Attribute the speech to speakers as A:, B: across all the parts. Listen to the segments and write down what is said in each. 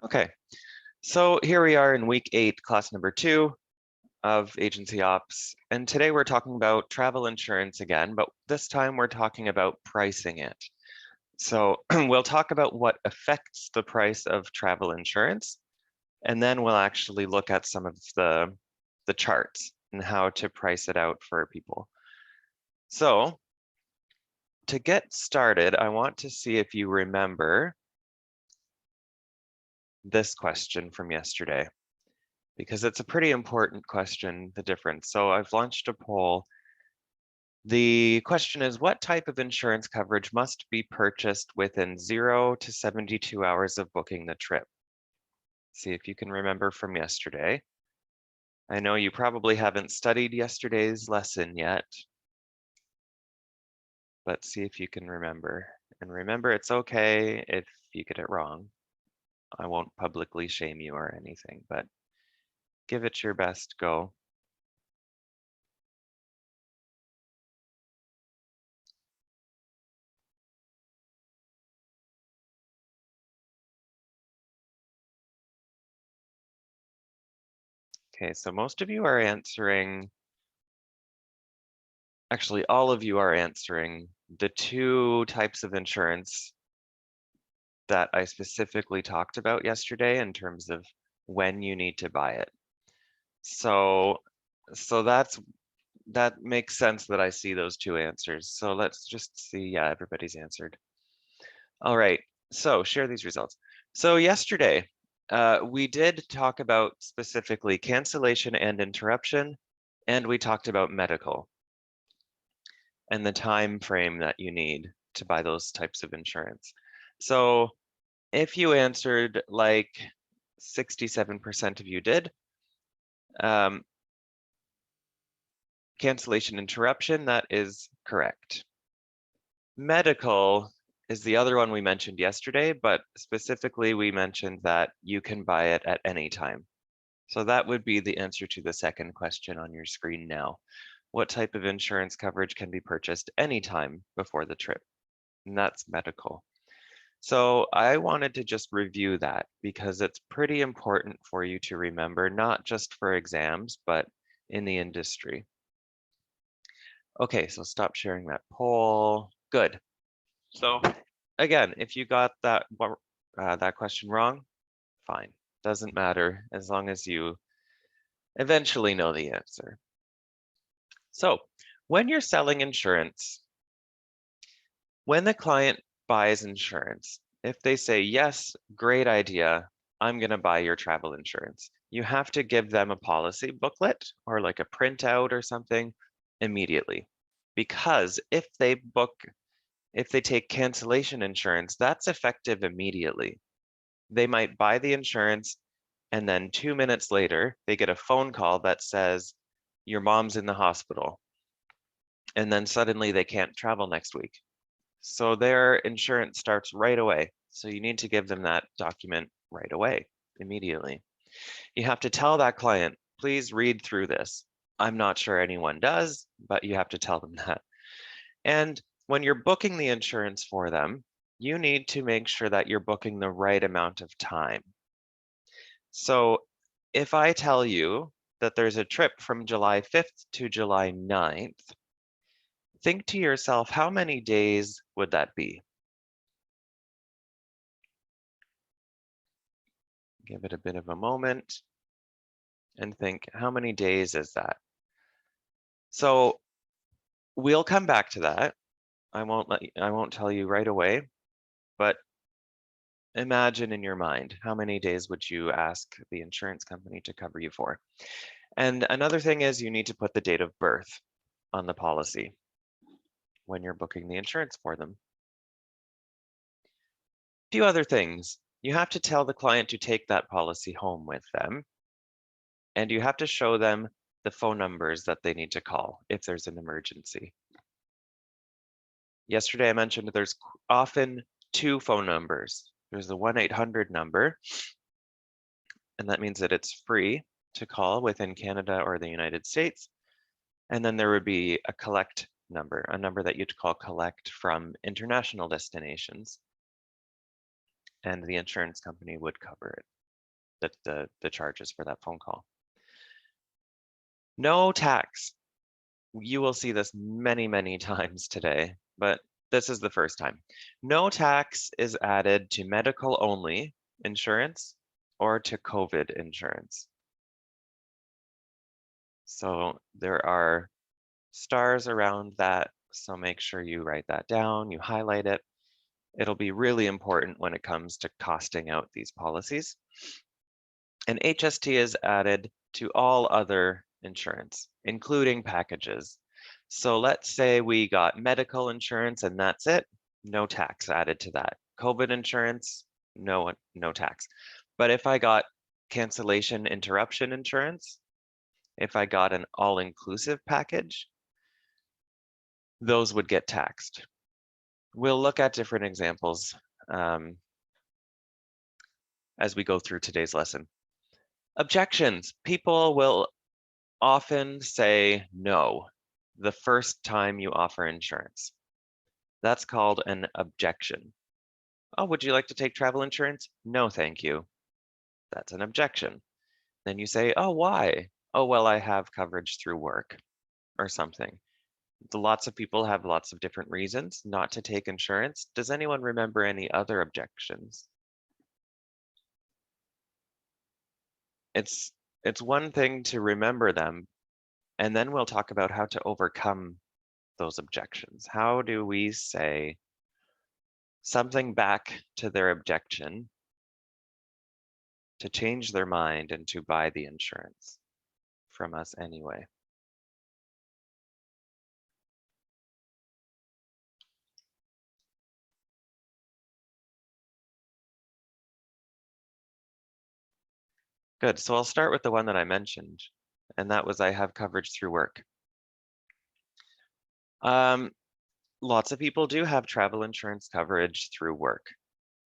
A: Okay, so here we are in week 8, class number 2 of Agency Ops. And today we're talking about travel insurance again, but this time we're talking about pricing it. So we'll talk about what affects the price of travel insurance, and then we'll actually look at some of the charts and how to price it out for people. So to get started, I want to see if you remember this question from yesterday, because it's a pretty important question, the difference. So I've launched a poll. The question is, what type of insurance coverage must be purchased within 0 to 72 hours of booking the trip? See if you can remember from yesterday. I know you probably haven't studied yesterday's lesson yet, but see if you can remember. And remember, it's okay if you get it wrong. I won't publicly shame you or anything, but give it your best go. Okay, so most of you are answering, actually all of you are answering the 2 types of insurance that I specifically talked about yesterday in terms of when you need to buy it. So that makes sense that I see those 2 answers. So let's just see, yeah, everybody's answered. All right, so share these results. So yesterday, we did talk about specifically cancellation and interruption, and we talked about medical and the time frame that you need to buy those types of insurance. So if you answered like 67% of you did, cancellation interruption, that is correct. Medical is the other one we mentioned yesterday, but specifically we mentioned that you can buy it at any time. So that would be the answer to the second question on your screen now. What type of insurance coverage can be purchased anytime before the trip? And that's medical. So I wanted to just review that because it's pretty important for you to remember, not just for exams, but in the industry. Okay, so stop sharing that poll. Good. So again, if you got that question wrong, fine. Doesn't matter as long as you eventually know the answer. So when you're selling insurance, when the client buys insurance, if they say, yes, great idea, I'm going to buy your travel insurance, you have to give them a policy booklet or like a printout or something immediately. Because if they take cancellation insurance, that's effective immediately. They might buy the insurance and then 2 minutes later, they get a phone call that says, your mom's in the hospital. And then suddenly they can't travel next week. So their insurance starts right away. So you need to give them that document right away, immediately. You have to tell that client, please read through this. I'm not sure anyone does, but you have to tell them that. And when you're booking the insurance for them, you need to make sure that you're booking the right amount of time. So if I tell you that there's a trip from July 5th to July 9th, think to yourself, how many days would that be? Give it a bit of a moment and think, how many days is that? So we'll come back to that. I won't tell you right away, but imagine in your mind, how many days would you ask the insurance company to cover you for? And another thing is you need to put the date of birth on the policy when you're booking the insurance for them. A few other things. You have to tell the client to take that policy home with them, and you have to show them the phone numbers that they need to call if there's an emergency. Yesterday I mentioned there's often 2 phone numbers. There's the 1-800 number, and that means that it's free to call within Canada or the United States. And then there would be a collect number, a number that you'd call collect from international destinations. and the insurance company would cover it, the charges for that phone call. No tax. You will see this many, many times today, but this is the first time. No tax is added to medical only insurance or to COVID insurance. So there are stars around that, so make sure you write that down, you highlight it. It'll be really important when it comes to costing out these policies. And HST is added to all other insurance, including packages. So let's say we got medical insurance and that's it, no tax added to that. COVID insurance, no tax. But if I got cancellation interruption insurance, if I got an all-inclusive package, those would get taxed. We'll look at different examples as we go through today's lesson. Objections. People will often say no the first time you offer insurance. That's called an objection. Oh, would you like to take travel insurance? No, thank you. That's an objection. Then you say, oh, why? Oh, well, I have coverage through work or something. Lots of people have lots of different reasons not to take insurance. Does anyone remember any other objections? It's one thing to remember them, and then we'll talk about how to overcome those objections. How do we say something back to their objection to change their mind and to buy the insurance from us anyway? Good, so I'll start with the one that I mentioned, and that was I have coverage through work. Lots of people do have travel insurance coverage through work.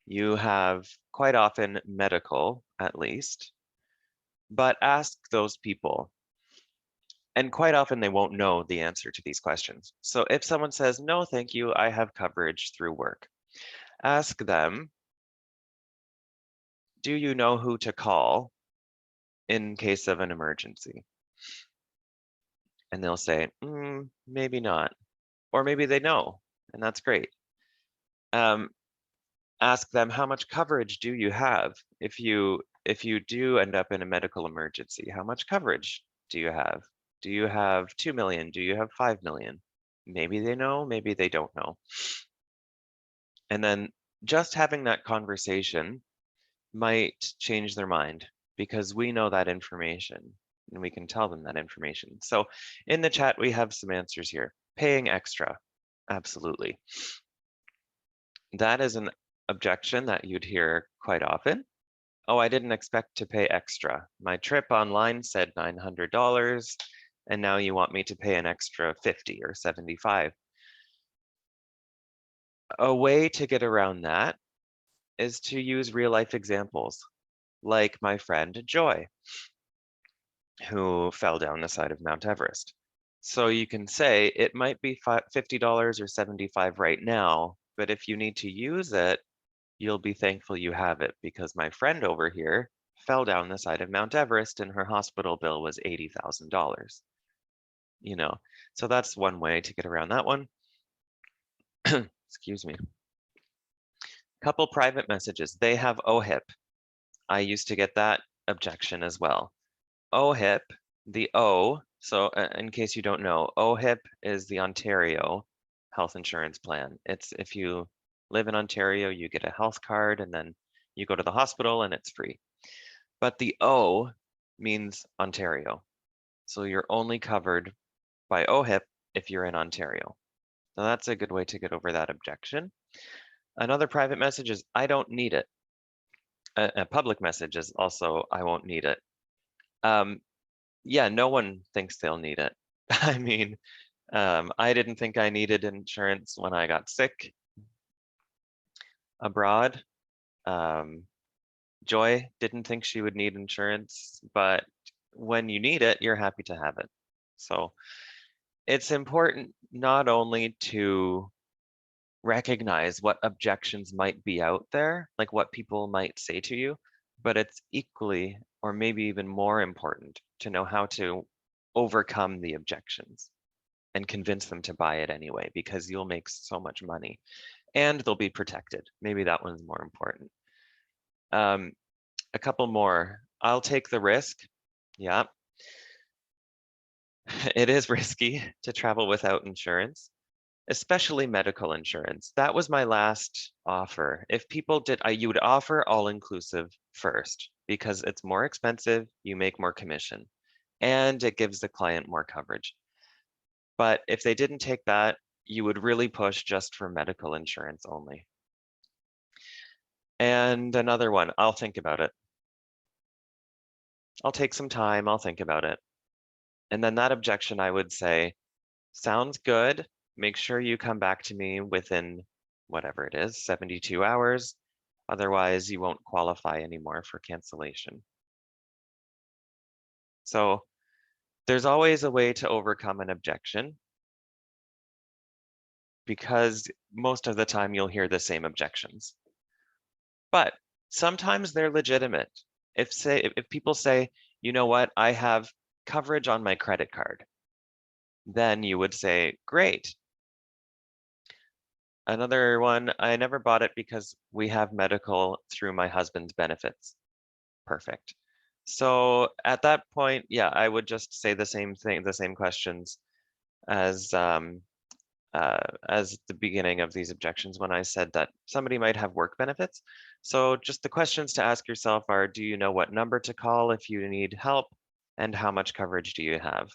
A: You have quite often medical, at least, but ask those people. And quite often they won't know the answer to these questions. So if someone says, no, thank you, I have coverage through work, ask them, do you know who to call in case of an emergency? And they'll say, maybe not. Or maybe they know, and that's great. Ask them, how much coverage do you have? If you do end up in a medical emergency, how much coverage do you have? Do you have 2 million? Do you have 5 million? Maybe they know, maybe they don't know. And then just having that conversation might change their mind because we know that information and we can tell them that information. So in the chat, we have some answers here. Paying extra, absolutely. That is an objection that you'd hear quite often. Oh, I didn't expect to pay extra. My trip online said $900, and now you want me to pay an extra 50 or 75. A way to get around that is to use real life examples, like my friend Joy, who fell down the side of Mount Everest. So you can say it might be $50 or 75 right now, but if you need to use it, you'll be thankful you have it because my friend over here fell down the side of Mount Everest and her hospital bill was $80,000. You know, so that's one way to get around that one. Excuse me. Couple private messages. They have OHIP. I used to get that objection as well. OHIP, the O, so in case you don't know, OHIP is the Ontario health insurance plan. It's if you live in Ontario, you get a health card and then you go to the hospital and it's free. But the O means Ontario. So you're only covered by OHIP if you're in Ontario. So that's a good way to get over that objection. Another private message is, I don't need it. A public message is also, I won't need it. Yeah, no one thinks they'll need it. I mean, I didn't think I needed insurance when I got sick abroad. Joy didn't think she would need insurance, but when you need it, you're happy to have it. So it's important not only to recognize what objections might be out there, like what people might say to you, but it's equally or maybe even more important to know how to overcome the objections and convince them to buy it anyway, because you'll make so much money and they'll be protected. Maybe that one's more important. A couple more. I'll take the risk. Yeah. It is risky to travel without insurance, especially medical insurance. That was my last offer. If people did, you would offer all-inclusive first because it's more expensive, you make more commission, and it gives the client more coverage. But if they didn't take that, you would really push just for medical insurance only. And another one, I'll think about it. I'll take some time, I'll think about it. And then that objection, I would say, sounds good. Make sure you come back to me within whatever it is, 72 hours. Otherwise, you won't qualify anymore for cancellation. So there's always a way to overcome an objection because most of the time you'll hear the same objections. But sometimes they're legitimate. If people say, you know what, I have coverage on my credit card, then you would say, great. Another one, I never bought it because we have medical through my husband's benefits. Perfect. So at that point, yeah, I would just say the same thing, the same questions as the beginning of these objections when I said that somebody might have work benefits. So just the questions to ask yourself are, do you know what number to call if you need help? And how much coverage do you have?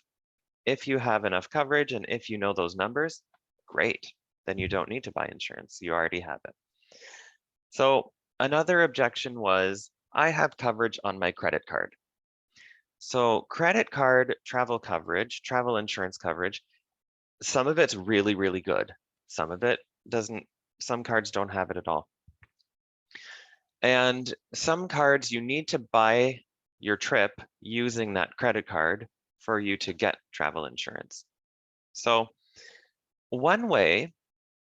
A: If you have enough coverage and if you know those numbers, great. Then you don't need to buy insurance. You already have it. So another objection was, I have coverage on my credit card. So credit card travel coverage, travel insurance coverage, some of it's really, really good. Some of it doesn't, some cards don't have it at all. And some cards you need to buy your trip using that credit card for you to get travel insurance. So one way,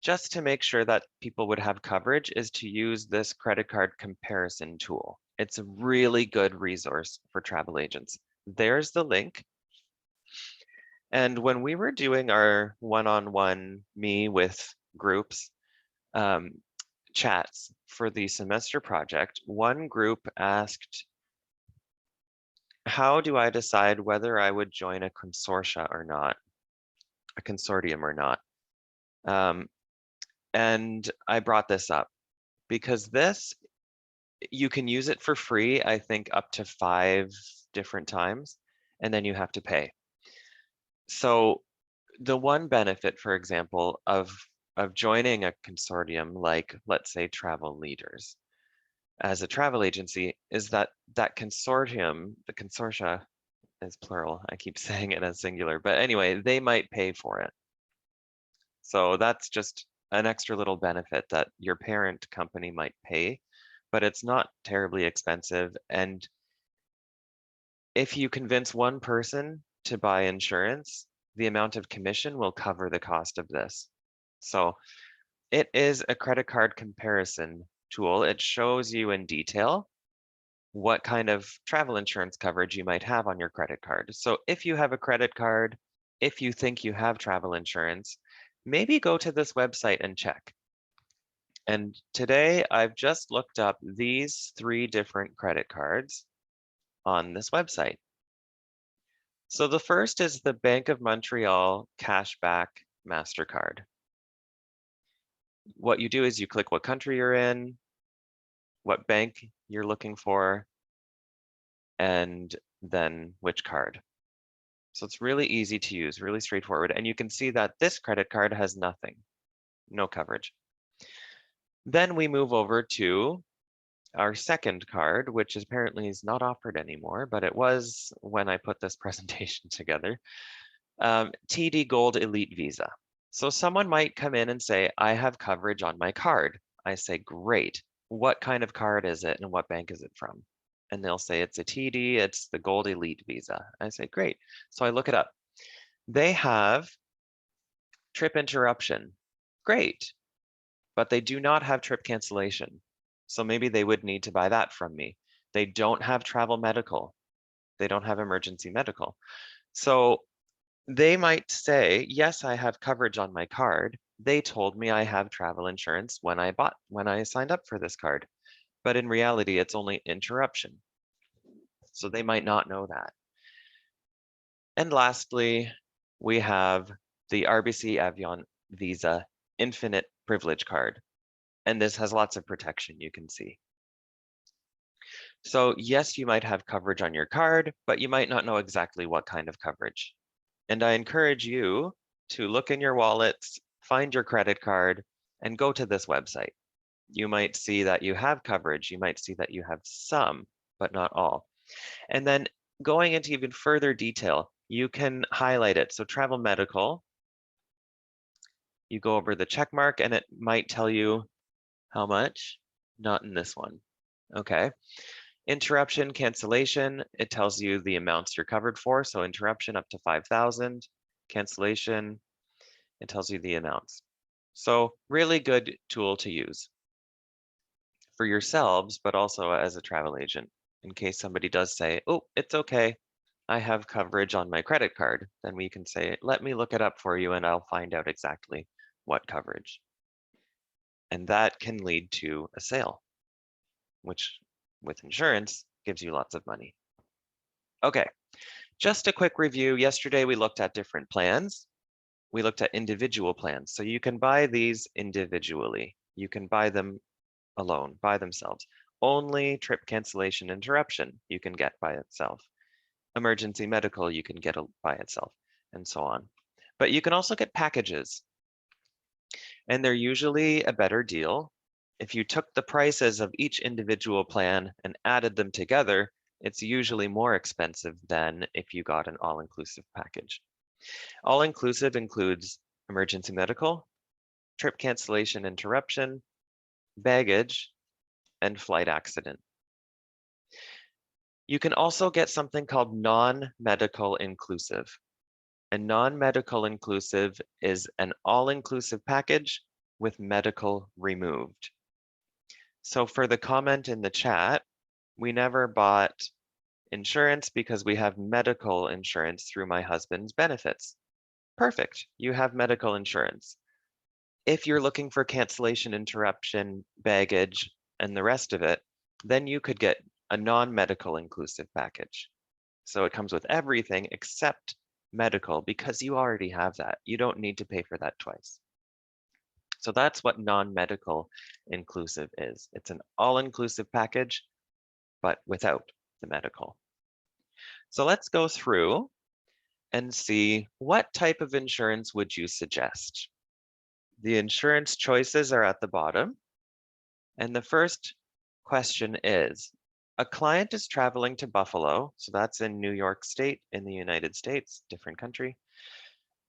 A: just to make sure that people would have coverage, is to use this credit card comparison tool. It's a really good resource for travel agents. There's the link. And when we were doing our one-on-one me with groups chats for the semester project, one group asked, how do I decide whether I would join a consortia or not, a consortium or not? And I brought this up because this, you can use it for free, I think up to 5 different times, and then you have to pay. So the one benefit, for example, of joining a consortium like, let's say, Travel Leaders as a travel agency is that consortium, the consortia is plural. I keep saying it as singular, but anyway, they might pay for it. So that's just an extra little benefit that your parent company might pay, but it's not terribly expensive. And if you convince one person to buy insurance, the amount of commission will cover the cost of this. So it is a credit card comparison tool. It shows you in detail what kind of travel insurance coverage you might have on your credit card. So if you have a credit card, if you think you have travel insurance, maybe go to this website and check. And today I've just looked up these 3 different credit cards on this website. So the first is the Bank of Montreal Cashback MasterCard. What you do is you click what country you're in, what bank you're looking for, and then which card. So it's really easy to use, really straightforward. And you can see that this credit card has nothing, no coverage. Then we move over to our second card, which apparently is not offered anymore, but it was when I put this presentation together, TD Gold Elite Visa. So someone might come in and say, I have coverage on my card. I say, great. What kind of card is it and what bank is it from? And they'll say, it's a TD, it's the Gold Elite Visa. I say, great. So I look it up. They have trip interruption. Great. but they do not have trip cancellation. So maybe they would need to buy that from me. They don't have travel medical. They don't have emergency medical. So they might say, yes, I have coverage on my card. They told me I have travel insurance when I signed up for this card. But in reality, it's only interruption. So they might not know that. And lastly, we have the RBC Avion Visa Infinite Privilege Card. And this has lots of protection, you can see. So yes, you might have coverage on your card, but you might not know exactly what kind of coverage. And I encourage you to look in your wallets, find your credit card, and go to this website. You might see that you have coverage. You might see that you have some, but not all. And then going into even further detail, you can highlight it. So travel medical, you go over the check mark and it might tell you how much, not in this one. Okay. Interruption, cancellation, it tells you the amounts you're covered for. So interruption up to 5,000, cancellation, it tells you the amounts. So really good tool to use for yourselves, but also as a travel agent, in case somebody does say, oh, it's okay, I have coverage on my credit card, then we can say, let me look it up for you and I'll find out exactly what coverage. And that can lead to a sale, which with insurance gives you lots of money. Okay, just a quick review. Yesterday we looked at different plans. We looked at individual plans. So you can buy these individually. You can buy them alone, by themselves. Only trip cancellation interruption you can get by itself. Emergency medical you can get by itself, and so on. But you can also get packages, and they're usually a better deal. If you took the prices of each individual plan and added them together, it's usually more expensive than if you got an all-inclusive package. All-inclusive includes emergency medical, trip cancellation interruption, baggage, and flight accident. You can also get something called non-medical inclusive. A non-medical inclusive is an all-inclusive package with medical removed. So for the comment in the chat, we never bought insurance because we have medical insurance through my husband's benefits. Perfect, you have medical insurance. If you're looking for cancellation, interruption, baggage, and the rest of it, then you could get a non-medical inclusive package. So it comes with everything except medical because you already have that. You don't need to pay for that twice. So that's what non-medical inclusive is. It's an all-inclusive package, but without the medical. So let's go through and see what type of insurance would you suggest? The insurance choices are at the bottom. And the first question is, a client is traveling to Buffalo, so that's in New York State in the United States, different country.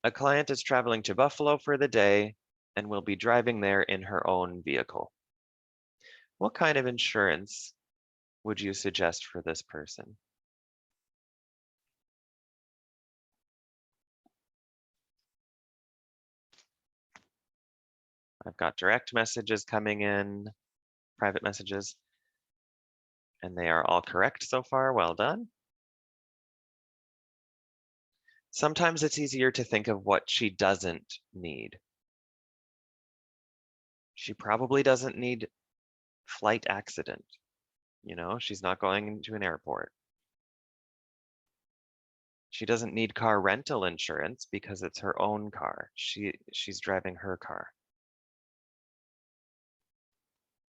A: A client is traveling to Buffalo for the day and will be driving there in her own vehicle. What kind of insurance would you suggest for this person? I've got direct messages coming in, private messages, and they are all correct so far. Well done. Sometimes it's easier to think of what she doesn't need. She probably doesn't need flight accident. You know, she's not going into an airport. She doesn't need car rental insurance because it's her own car. She's driving her car.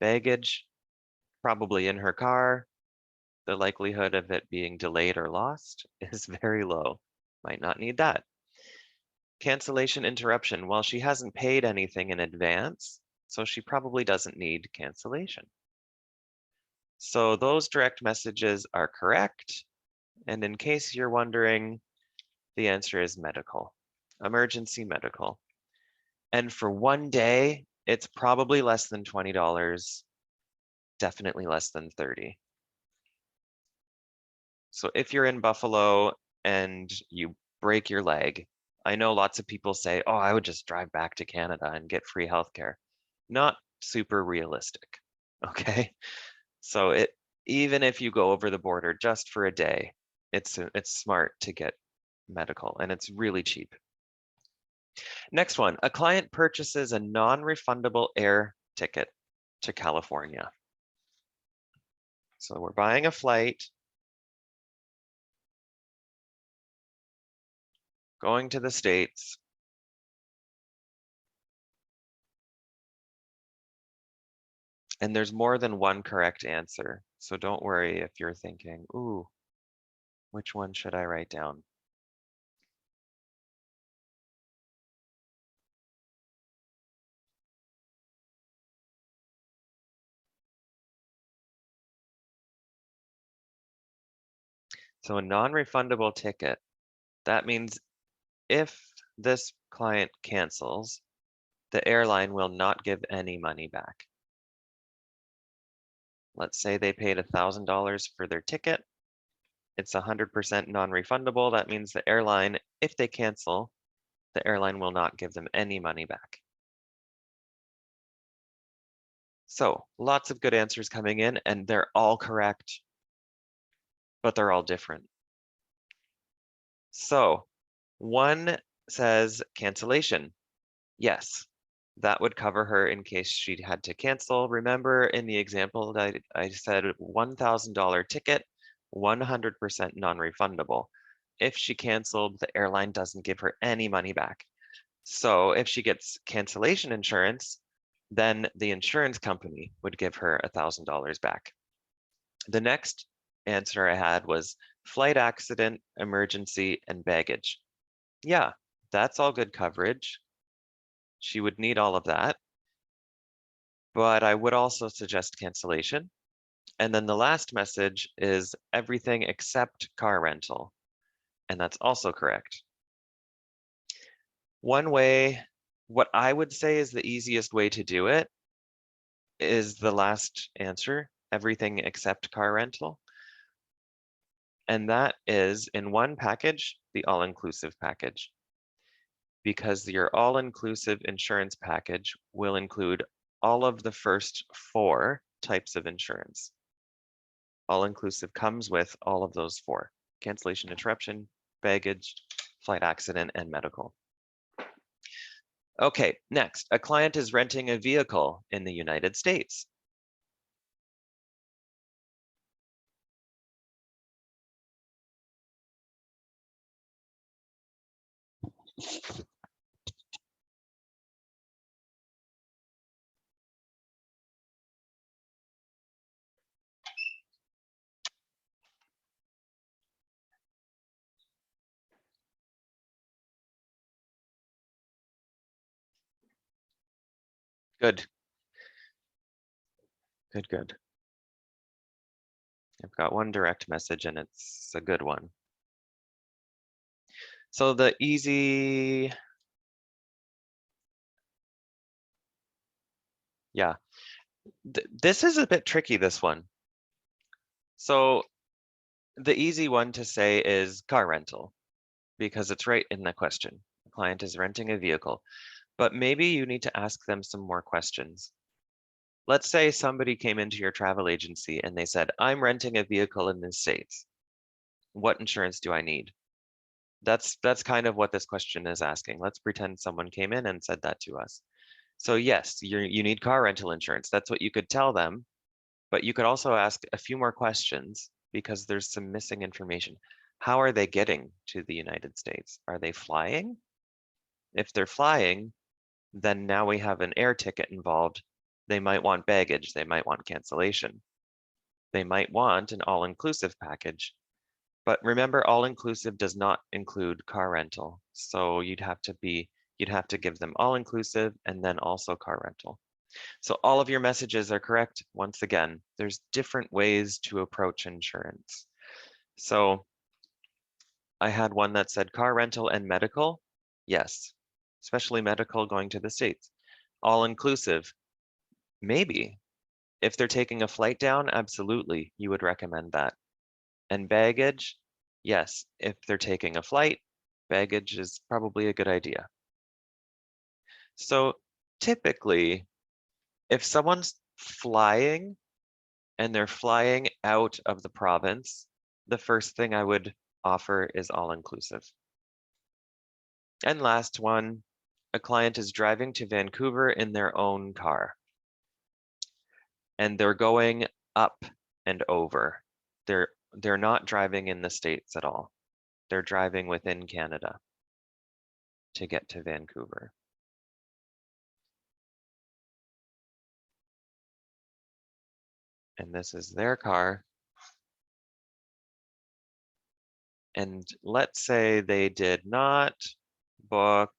A: Baggage, probably in her car. The likelihood of it being delayed or lost is very low. Might not need that. Cancellation interruption, well, she hasn't paid anything in advance, so she probably doesn't need cancellation. So those direct messages are correct. And in case you're wondering, the answer is medical, emergency medical. And for one day, it's probably less than $20, definitely less than 30. So if you're in Buffalo and you break your leg, I know lots of people say, oh, I would just drive back to Canada and get free healthcare. Not super realistic, okay? So even if you go over the border just for a day, it's smart to get medical, and it's really cheap. Next one, a client purchases a non-refundable air ticket to California. So we're buying a flight, going to the States. And there's more than one correct answer. So don't worry if you're thinking, ooh, which one should I write down? So a non-refundable ticket, that means if this client cancels, the airline will not give any money back. Let's say they paid $1,000 for their ticket. It's 100% non-refundable. That means the airline, if they cancel, the airline will not give them any money back. So lots of good answers coming in, and they're all correct, but they're all different. So one says cancellation. Yes, that would cover her in case she had to cancel. Remember in the example that I said $1,000 ticket, 100% non-refundable. If she canceled, the airline doesn't give her any money back. So if she gets cancellation insurance, then the insurance company would give her $1,000 back. The next answer I had was flight accident, emergency, and baggage. Yeah, that's all good coverage. She would need all of that. But I would also suggest cancellation. And then the last message is everything except car rental. And that's also correct. One way, what I would say is the easiest way to do it is the last answer, everything except car rental. And that is in one package, the all-inclusive package. Because your all-inclusive insurance package will include all of the first 4 types of insurance. All-inclusive comes with all of those 4: cancellation, interruption, baggage, flight accident, and medical. Okay, next, a client is renting a vehicle in the United States. Good. Good, good. I've got one direct message and it's a good one. So the easy, yeah, this is a bit tricky, this one. So the easy one to say is car rental, because it's right in the question. The client is renting a vehicle, but maybe you need to ask them some more questions. Let's say somebody came into your travel agency and they said, I'm renting a vehicle in the States. What insurance do I need? That's kind of what this question is asking. Let's pretend someone came in and said that to us. So yes, you need car rental insurance. That's what you could tell them, but you could also ask a few more questions because there's some missing information. How are they getting to the United States? Are they flying? If they're flying, then now we have an air ticket involved. They might want baggage. They might want cancellation. They might want an all-inclusive package. But remember, all-inclusive does not include car rental. So you'd have to give them all-inclusive and then also car rental. So all of your messages are correct. Once again, there's different ways to approach insurance. So I had one that said car rental and medical. Yes, especially medical going to the States. All-inclusive, maybe. If they're taking a flight down, absolutely, you would recommend that. And baggage, yes, if they're taking a flight, baggage is probably a good idea. So typically, If someone's flying and they're flying out of the province, the first thing I would offer is all-inclusive. And last one, a client is driving to Vancouver in their own car. And they're going up and over. They're not driving in the States at all. They're driving within Canada to get to Vancouver. And this is their car. And let's say they did not book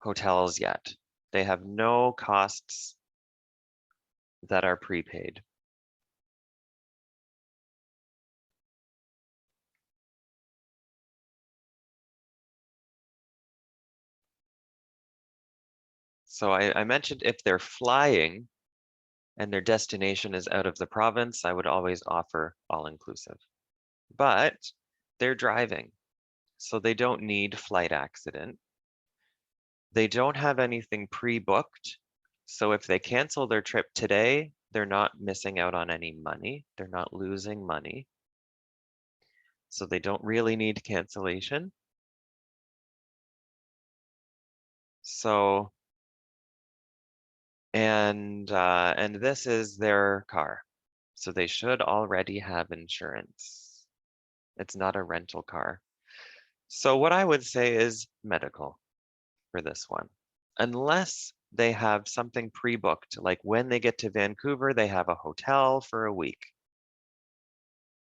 A: hotels yet. They have no costs that are prepaid. So I mentioned if they're flying and their destination is out of the province, I would always offer all-inclusive. But they're driving, so they don't need flight accident. They don't have anything pre-booked, so if they cancel their trip today, they're not missing out on any money. They're not losing money. So they don't really need cancellation. So, and this is their car. So they should already have insurance. It's not a rental car. So what I would say is medical for this one. Unless they have something pre-booked, like when they get to Vancouver, they have a hotel for a week.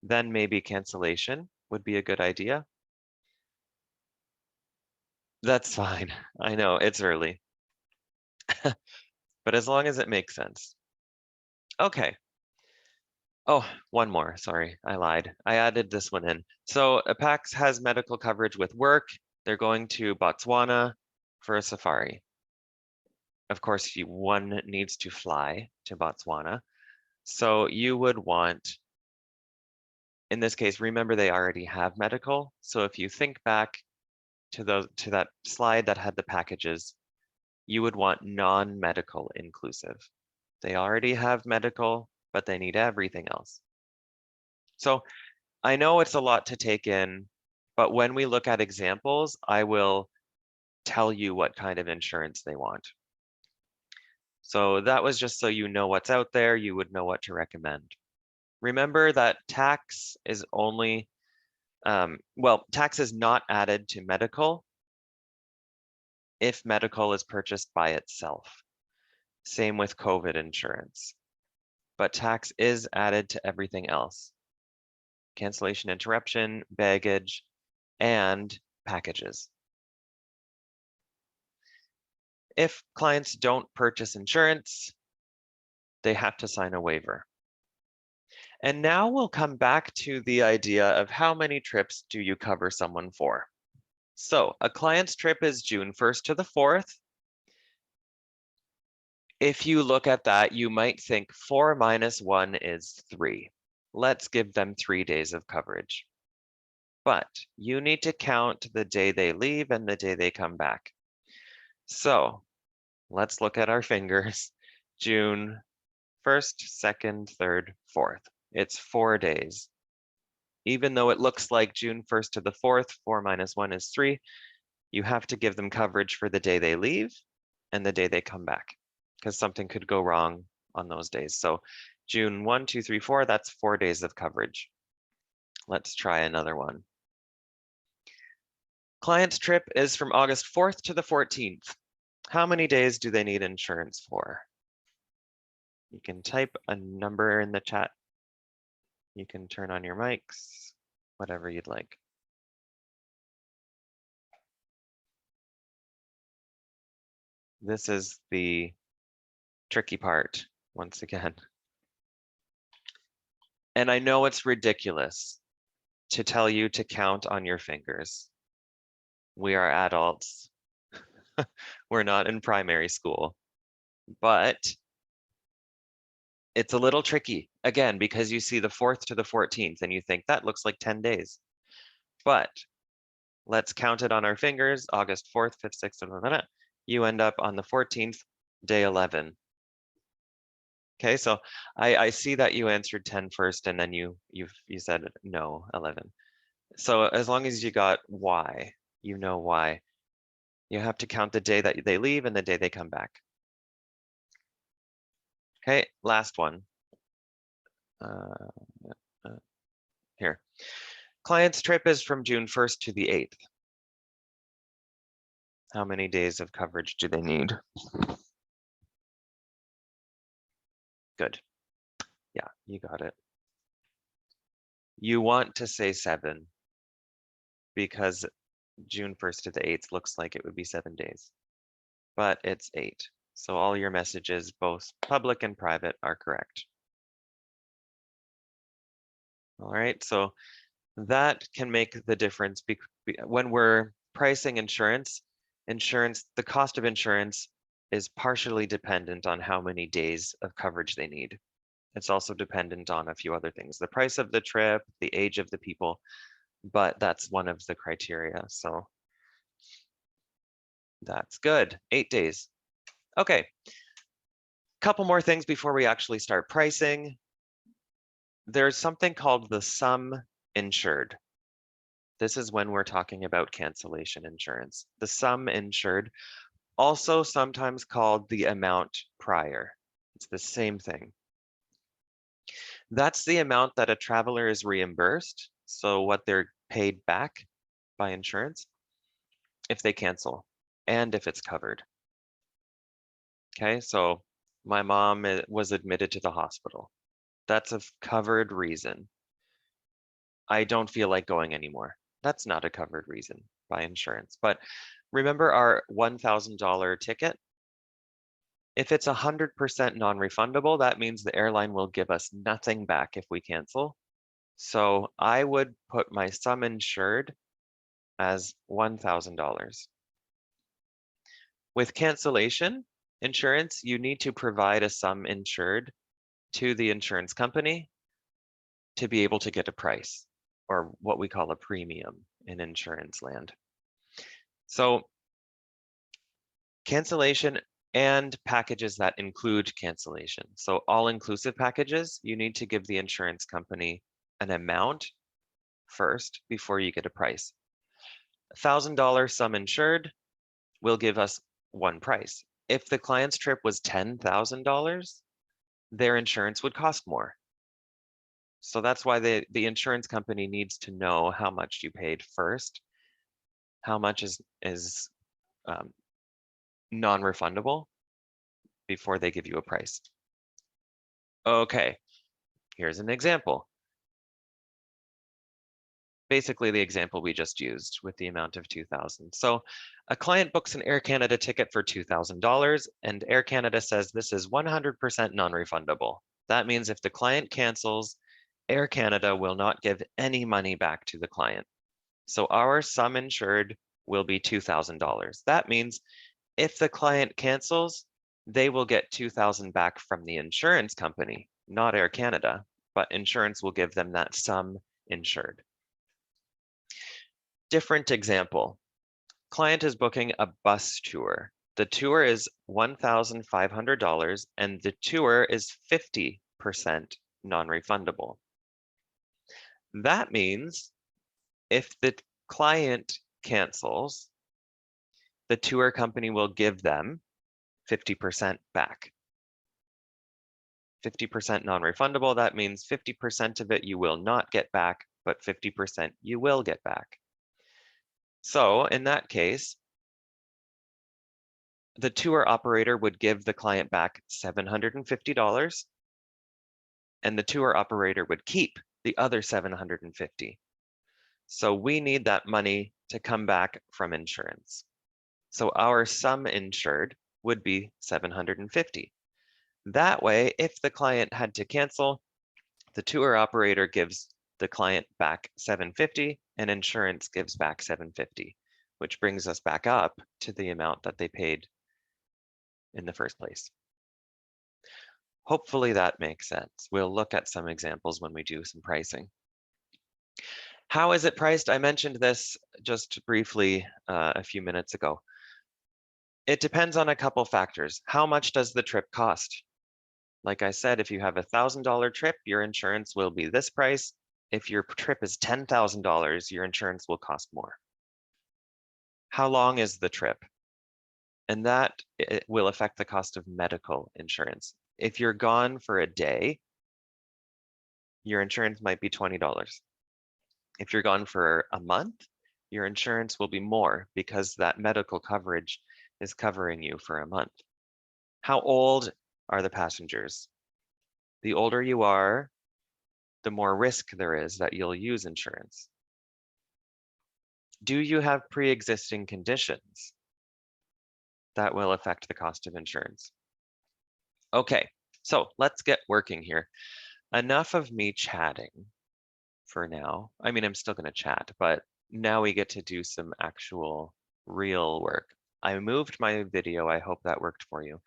A: Then maybe cancellation would be a good idea. That's fine. I know it's early, but as long as it makes sense. Okay. Oh, one more. Sorry, I lied. I added this one in. So Apax has medical coverage with work. They're going to Botswana for a safari. Of course, one needs to fly to Botswana. So you would want, in this case, remember they already have medical. So if you think back to that slide that had the packages, you would want non-medical inclusive. They already have medical, but they need everything else. So I know it's a lot to take in, but when we look at examples, I will tell you what kind of insurance they want. So that was just so you know what's out there, you would know what to recommend. Remember that tax is only, tax is not added to medical if medical is purchased by itself. Same with COVID insurance. But tax is added to everything else. Cancellation, interruption, baggage, and packages. If clients don't purchase insurance, they have to sign a waiver. And now we'll come back to the idea of how many trips do you cover someone for? So a client's trip is June 1st to the 4th. If you look at that, you might think 4 minus 1 is 3. Let's give them 3 days of coverage. But you need to count the day they leave and the day they come back. So let's look at our fingers. June 1st, 2nd, 3rd, 4th. It's 4 days. Even though it looks like June 1st to the 4th, 4 minus 1 is 3, you have to give them coverage for the day they leave and the day they come back, because something could go wrong on those days. So June 1, 2, 3, 4, that's 4 days of coverage. Let's try another one. Client's trip is from August 4th to the 14th. How many days do they need insurance for? You can type a number in the chat. You can turn on your mics, whatever you'd like. This is the tricky part, once again. And I know it's ridiculous to tell you to count on your fingers. We are adults. We're not in primary school. But it's a little tricky, again, because you see the 4th to the 14th and you think that looks like 10 days. But let's count it on our fingers. August 4th, 5th, 6th, you end up on the 14th, day 11. Okay, so I see that you answered 10 first, and then you said no, 11. So as long as you got why, you know why. You have to count the day that they leave and the day they come back. Okay, last one. Here. Client's trip is from June 1st to the 8th. How many days of coverage do they need? Good. Yeah, you got it. You want to say 7 because June 1st to the 8th looks like it would be 7 days, but it's 8. So all your messages, both public and private, are correct. All right, so that can make the difference when we're pricing insurance. The cost of insurance is partially dependent on how many days of coverage they need. It's also dependent on a few other things, the price of the trip, the age of the people, but that's one of the criteria. So that's good. 8 days. Okay. Couple more things before we actually start pricing. There's something called the sum insured. This is when we're talking about cancellation insurance. The sum insured, also sometimes called the amount prior. It's the same thing. That's the amount that a traveler is reimbursed, so what they're paid back by insurance if they cancel and if it's covered. Okay, so my mom was admitted to the hospital. That's a covered reason. I don't feel like going anymore. That's not a covered reason by insurance. But remember our $1,000 ticket? If it's 100% non-refundable, that means the airline will give us nothing back if we cancel. So I would put my sum insured as $1,000. With cancellation insurance, you need to provide a sum insured to the insurance company to be able to get a price, or what we call a premium in insurance land. So cancellation and packages that include cancellation. So all-inclusive packages, you need to give the insurance company an amount first before you get a price. $1,000 sum insured will give us one price. If the client's trip was $10,000, their insurance would cost more. So that's why the insurance company needs to know how much you paid first, how much is non-refundable before they give you a price. Okay, here's an example. Basically the example we just used with the amount of $2,000. So a client books an Air Canada ticket for $2,000 and Air Canada says this is 100% non-refundable. That means if the client cancels, Air Canada will not give any money back to the client. So our sum insured will be $2,000. That means if the client cancels, they will get $2,000 back from the insurance company, not Air Canada, but insurance will give them that sum insured. Different example. Client is booking a bus tour. The tour is $1,500 and the tour is 50% non-refundable. That means if the client cancels, the tour company will give them 50% back. 50% non-refundable, that means 50% of it you will not get back, but 50% you will get back. So in that case, the tour operator would give the client back $750 and the tour operator would keep the other $750. So we need that money to come back from insurance. So our sum insured would be $750. That way, if the client had to cancel, the tour operator gives the client back $750 and insurance gives back $750, which brings us back up to the amount that they paid in the first place. Hopefully that makes sense. We'll look at some examples when we do some pricing. How is it priced? I mentioned this just briefly a few minutes ago. It depends on a couple factors. How much does the trip cost? Like I said, if you have a $1,000 trip, your insurance will be this price. If your trip is $10,000, your insurance will cost more. How long is the trip? And that will affect the cost of medical insurance. If you're gone for a day, your insurance might be $20. If you're gone for a month, your insurance will be more because that medical coverage is covering you for a month. How old are the passengers? The older you are, the more risk there is that you'll use insurance. Do you have pre-existing conditions? That will affect the cost of insurance. Okay, so let's get working here. Enough of me chatting for now. I mean, I'm still going to chat, but now we get to do some actual real work. I moved my video. I hope that worked for you.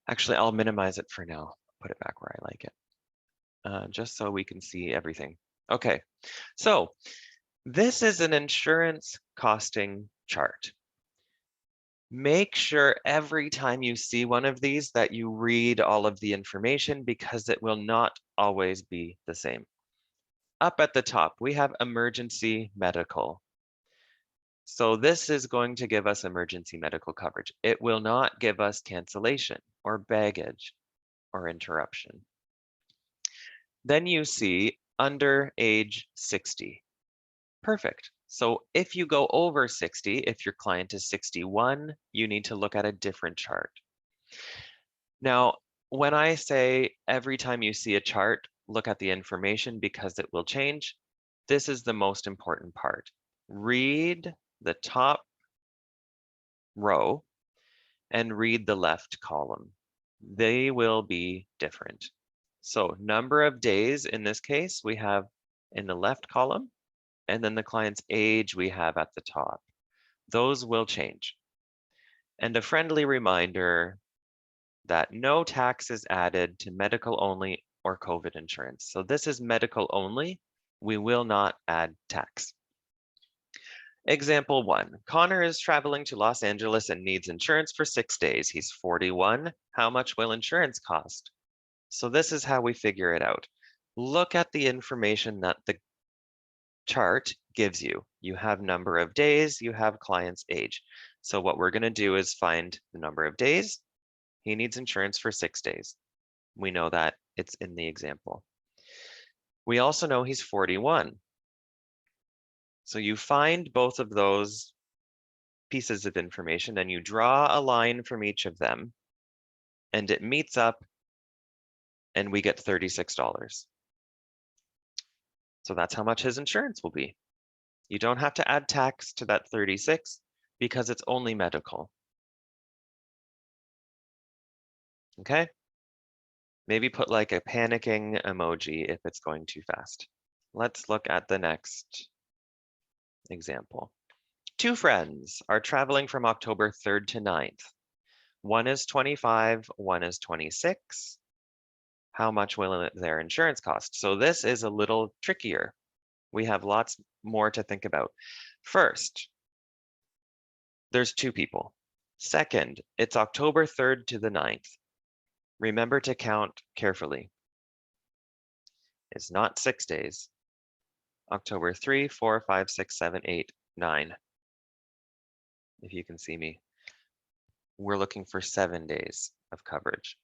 A: Actually, I'll minimize it for now. Put it back where I like it, just so we can see everything. Okay, so this is an insurance costing chart. Make sure every time you see one of these that you read all of the information because it will not always be the same. Up at the top, we have emergency medical. So this is going to give us emergency medical coverage. It will not give us cancellation or baggage or interruption. Then you see under age 60. Perfect. So if you go over 60, if your client is 61, you need to look at a different chart. Now, when I say every time you see a chart, look at the information because it will change, this is the most important part. Read the top row and read the left column. They will be different. So number of days in this case, we have in the left column, and then the client's age we have at the top. Those will change. And a friendly reminder that no tax is added to medical only or COVID insurance. So this is medical only. We will not add tax. Example 1, Connor is traveling to Los Angeles and needs insurance for 6 days. He's 41. How much will insurance cost? So this is how we figure it out. Look at the information that the chart gives you. You have number of days, you have client's age. So what we're going to do is find the number of days. He needs insurance for 6 days. We know that it's in the example. We also know he's 41. So you find both of those pieces of information and you draw a line from each of them and it meets up and we get $36. So that's how much his insurance will be. You don't have to add tax to that 36 because it's only medical. Okay? Maybe put like a panicking emoji if it's going too fast. Let's look at the next example. 2 friends are traveling from October 3rd to 9th. One is 25, one is 26. How much will their insurance cost? So this is a little trickier. We have lots more to think about. First, there's 2 people. Second, it's October 3rd to the 9th. Remember to count carefully. It's not 6 days. October 3, 4, 5, 6, 7, 8, 9. If you can see me. We're looking for 7 days of coverage.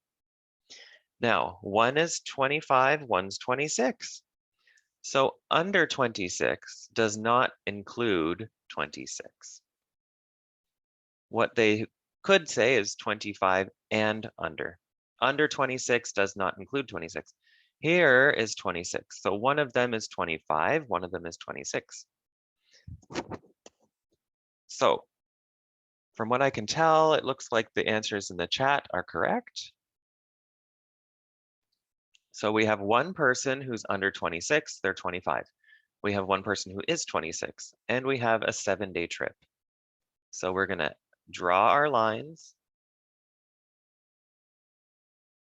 A: Now, one is 25, one's 26. So under 26 does not include 26. What they could say is 25 and under. Under 26 does not include 26. Here is 26. So one of them is 25, one of them is 26. So from what I can tell, it looks like the answers in the chat are correct. So we have one person who's under 26, they're 25. We have one person who is 26, and we have a 7-day trip. So we're gonna draw our lines,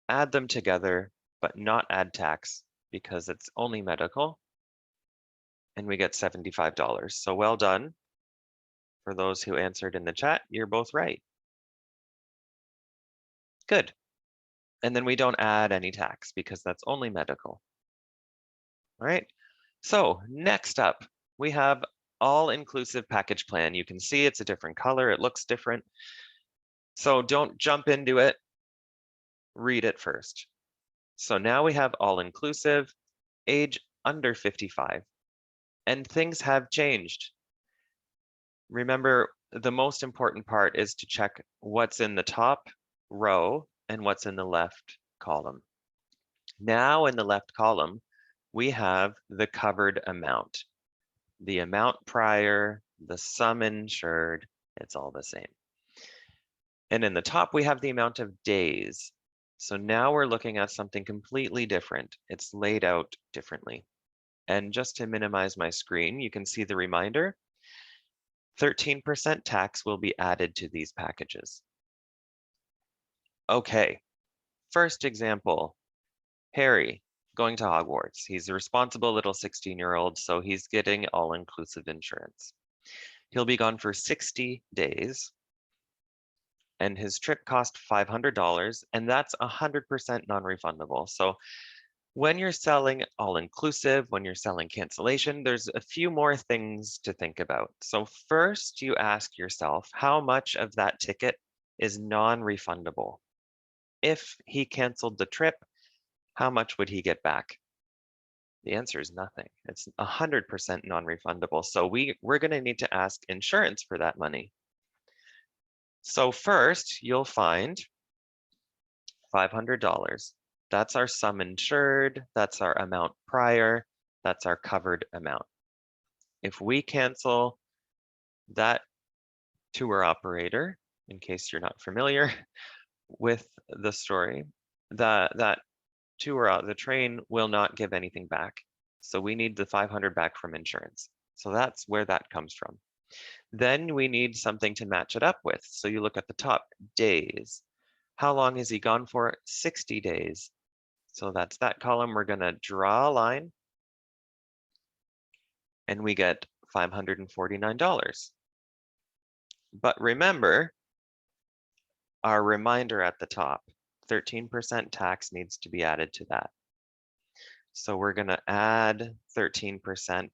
A: add them together, but not add tax because it's only medical, and we get $75. So well done. For those who answered in the chat, you're both right. Good. And then we don't add any tax because that's only medical. All right. So next up, we have all-inclusive package plan. You can see it's a different color. It looks different. So don't jump into it. Read it first. So now we have all-inclusive, age under 55, and things have changed. Remember, the most important part is to check what's in the top row and what's in the left column. Now in the left column, we have the covered amount. The amount prior, the sum insured, it's all the same. And in the top, we have the amount of days. So now we're looking at something completely different. It's laid out differently. And just to minimize my screen, you can see the reminder. 13% tax will be added to these packages. Okay, first example, Harry going to Hogwarts. He's a responsible little 16-year-old, so he's getting all-inclusive insurance. He'll be gone for 60 days, and his trip cost $500, and that's 100% non-refundable. So when you're selling all-inclusive, when you're selling cancellation, there's a few more things to think about. So first, you ask yourself, how much of that ticket is non-refundable? If he canceled the trip, how much would he get back? The answer is nothing. It's 100% non-refundable. So we're going to need to ask insurance for that money. So first, you'll find $500. That's our sum insured. That's our amount prior. That's our covered amount. If we cancel that tour operator, in case you're not familiar with the story, that tour, the train will not give anything back. So we need the 500 back from insurance. So that's where that comes from. Then we need something to match it up with. So you look at the top, days. How long is he gone for? 60 days. So that's that column. We're going to draw a line and we get $549. But remember our reminder at the top, 13% tax needs to be added to that. So we're going to add 13%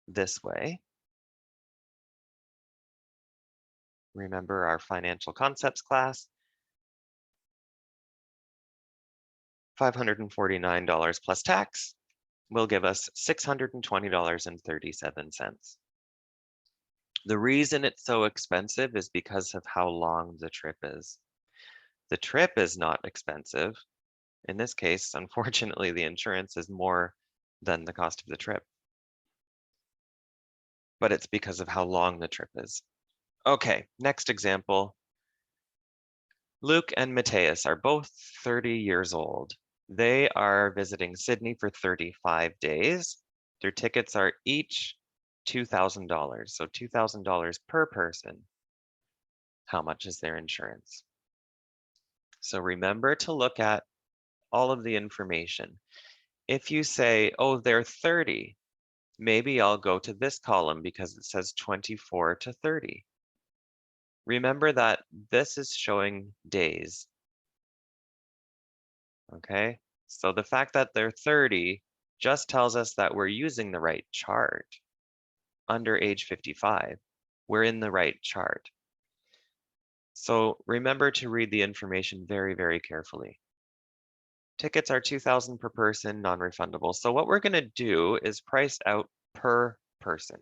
A: this way. Remember our financial concepts class. $549 plus tax will give us $620.37. The reason it's so expensive is because of how long the trip is. The trip is not expensive. In this case, unfortunately, the insurance is more than the cost of the trip. But it's because of how long the trip is. Okay, next example. Luke and Mateus are both 30 years old. They are visiting Sydney for 35 days. Their tickets are each $2,000, so $2,000 per person. How much is their insurance? So remember to look at all of the information. If you say, oh, they're 30, maybe I'll go to this column because it says 24 to 30. Remember that this is showing days. Okay, so the fact that they're 30 just tells us that we're using the right chart. Under age 55, we're in the right chart. So remember to read the information very, very carefully. Tickets are $2,000 per person, non-refundable. So what we're going to do is price out per person.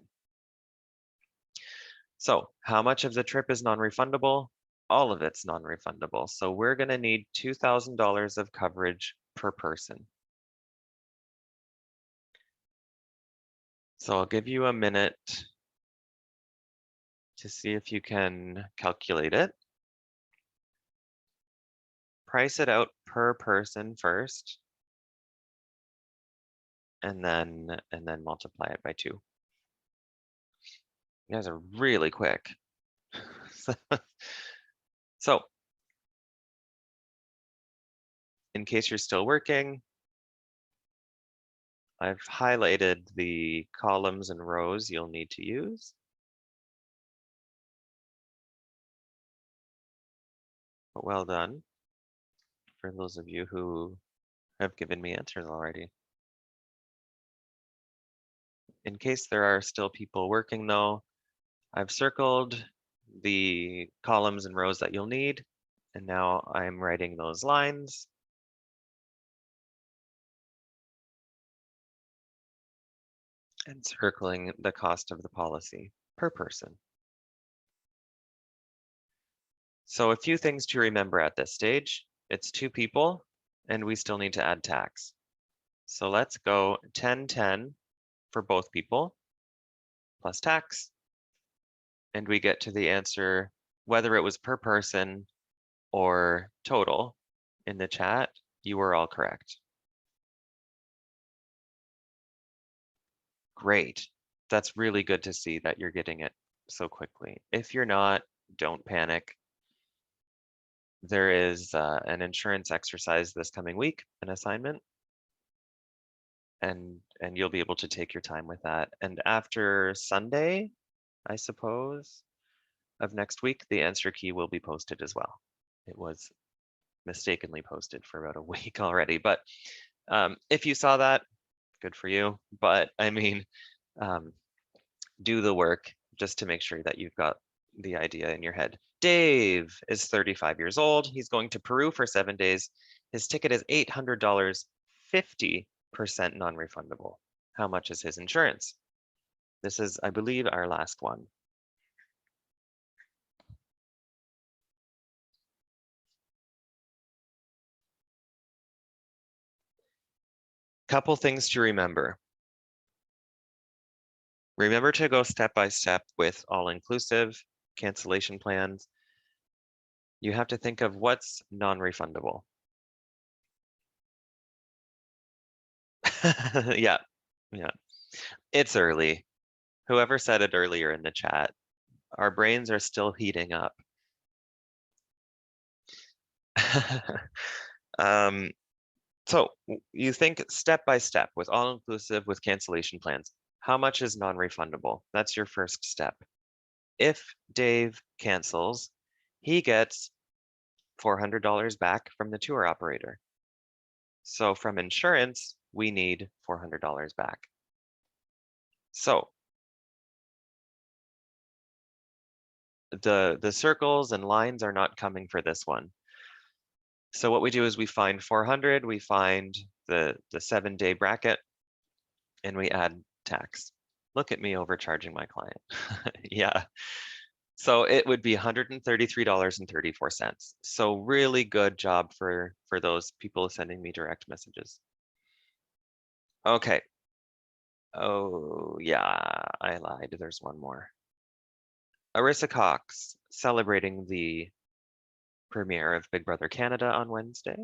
A: So how much of the trip is non-refundable? All of it's non-refundable. So we're going to need $2,000 of coverage per person. So I'll give you a minute to see if you can calculate it. Price it out per person first, and then multiply it by 2. You guys are really quick. So, in case you're still working, I've highlighted the columns and rows you'll need to use. But well done for those of you who have given me answers already. In case there are still people working though, I've circled the columns and rows that you'll need, and now I'm writing those lines. And circling the cost of the policy per person. So a few things to remember at this stage. It's 2 people, and we still need to add tax. So let's go 1010 for both people, plus tax. And we get to the answer, whether it was per person or total in the chat, you were all correct. Great. That's really good to see that you're getting it so quickly. If you're not, don't panic. There is an insurance exercise this coming week, an assignment, and you'll be able to take your time with that. And after Sunday, I suppose, of next week, the answer key will be posted as well. It was mistakenly posted for about a week already, but if you saw that, good for you. But I mean, do the work just to make sure that you've got the idea in your head. Dave is 35 years old. He's going to Peru for 7 days. His ticket is $800, 50% non-refundable. How much is his insurance? This is, I believe, our last one. Couple things to remember. Remember to go step by step with all-inclusive cancellation plans. You have to think of what's non-refundable. Yeah, it's early. Whoever said it earlier in the chat, our brains are still heating up. So you think step by step with all-inclusive with cancellation plans. How much is non-refundable? That's your first step. If Dave cancels, he gets $400 back from the tour operator. So from insurance, we need $400 back. So the circles and lines are not coming for this one. So what we do is we find 400, we find the 7-day bracket, and we add tax. Look at me overcharging my client. Yeah. So it would be $133.34. So really good job for those people sending me direct messages. Okay. Oh yeah, I lied. There's one more. Arissa Cox celebrating the premiere of Big Brother Canada on Wednesday.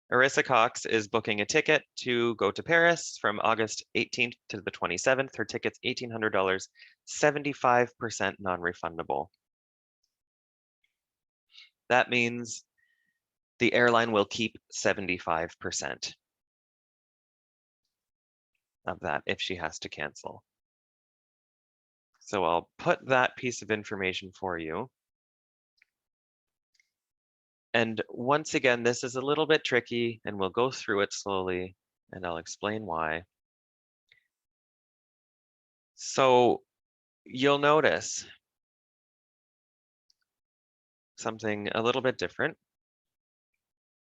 A: Arissa Cox is booking a ticket to go to Paris from August 18th to the 27th. Her ticket's $1,800, 75% non-refundable. That means the airline will keep 75% of that if she has to cancel. So I'll put that piece of information for you. And once again, this is a little bit tricky and we'll go through it slowly and I'll explain why. So you'll notice something a little bit different.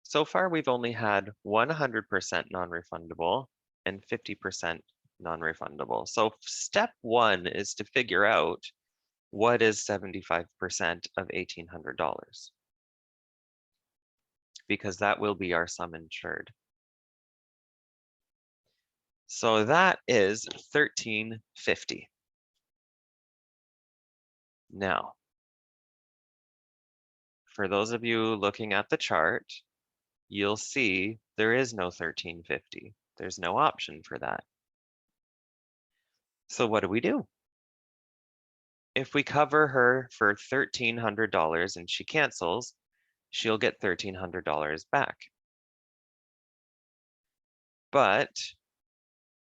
A: So far, we've only had 100% non-refundable and 50% non-refundable. So step one is to figure out what is 75% of $1,800, because that will be our sum insured. So that is $1,350. Now, for those of you looking at the chart, you'll see there is no $1,350. There's no option for that. So what do? If we cover her for $1,300 and she cancels, she'll get $1,300 back. But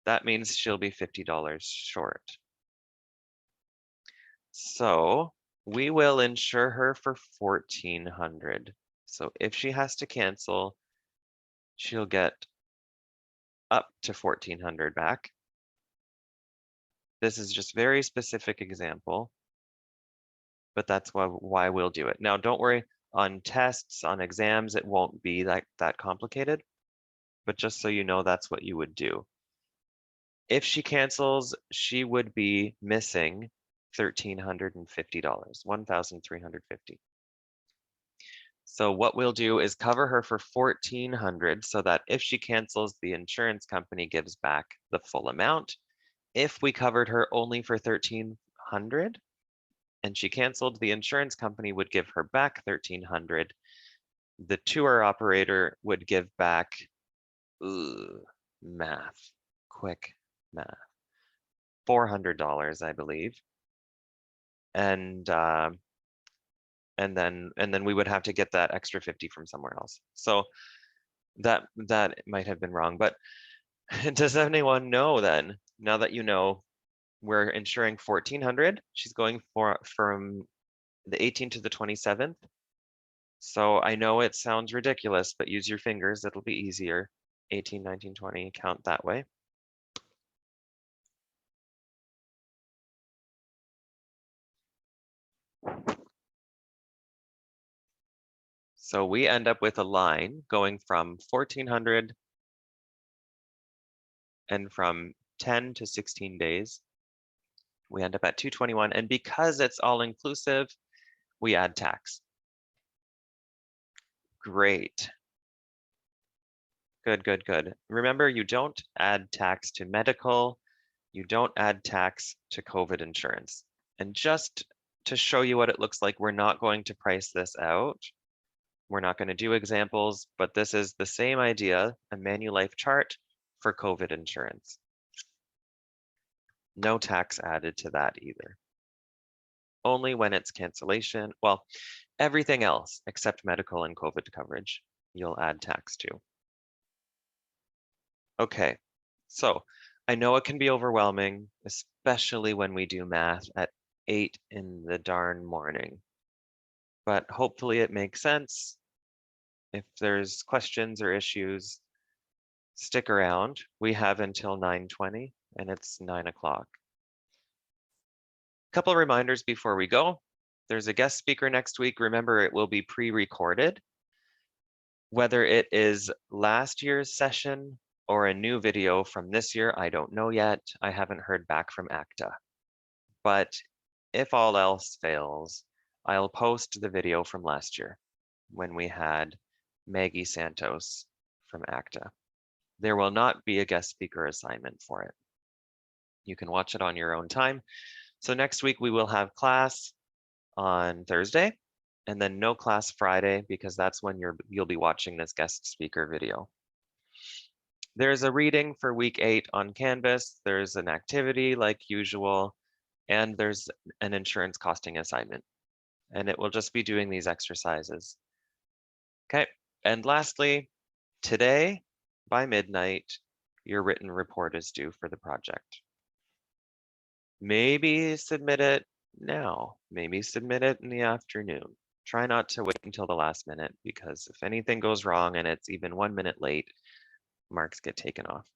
A: that means she'll be $50 short. So we will insure her for $1,400. So if she has to cancel, she'll get up to $1,400 back. This is just very specific example, but that's why we'll do it. Now, don't worry, on tests, on exams, it won't be that complicated, but just so you know, that's what you would do. If she cancels, she would be missing $1,350, $1,350. So what we'll do is cover her for $1,400 so that if she cancels, the insurance company gives back the full amount. If we covered her only for $1,300 and she canceled, the insurance company would give her back $1,300. The tour operator would give back, quick math, $400, I believe. And then we would have to get that extra 50 from somewhere else. So that might have been wrong, but does anyone know then, now that you know, we're insuring 1,400, she's going from the 18th to the 27th. So I know it sounds ridiculous, but use your fingers, it'll be easier. 18, 19, 20, count that way. So we end up with a line going from 1,400 and from 10 to 16 days, we end up at 221. And because it's all inclusive, we add tax. Great. Good, good, good. Remember, you don't add tax to medical, you don't add tax to COVID insurance. And just to show you what it looks like, we're not going to price this out. We're not going to do examples, but this is the same idea, a Manulife chart for COVID insurance. No tax added to that either. Only when it's cancellation, well, everything else except medical and COVID coverage, you'll add tax to. Okay, so I know it can be overwhelming, especially when we do math at 8 in the darn morning, but hopefully it makes sense. If there's questions or issues, stick around. We have until 9:20 and it's 9 o'clock. Couple reminders before we go. There's a guest speaker next week. Remember, it will be pre-recorded. Whether it is last year's session or a new video from this year, I don't know yet. I haven't heard back from ACTA. But if all else fails, I'll post the video from last year when we had Maggie Santos from ACTA. There will not be a guest speaker assignment for it. You can watch it on your own time. So next week we will have class on Thursday and then no class Friday because that's when you'll be watching this guest speaker video. There's a reading for week 8 on Canvas. There's an activity like usual, and there's an insurance costing assignment. And it will just be doing these exercises. Okay, and lastly, today by midnight, your written report is due for the project. Maybe submit it now, maybe submit it in the afternoon. Try not to wait until the last minute because if anything goes wrong and it's even 1 minute late, marks get taken off.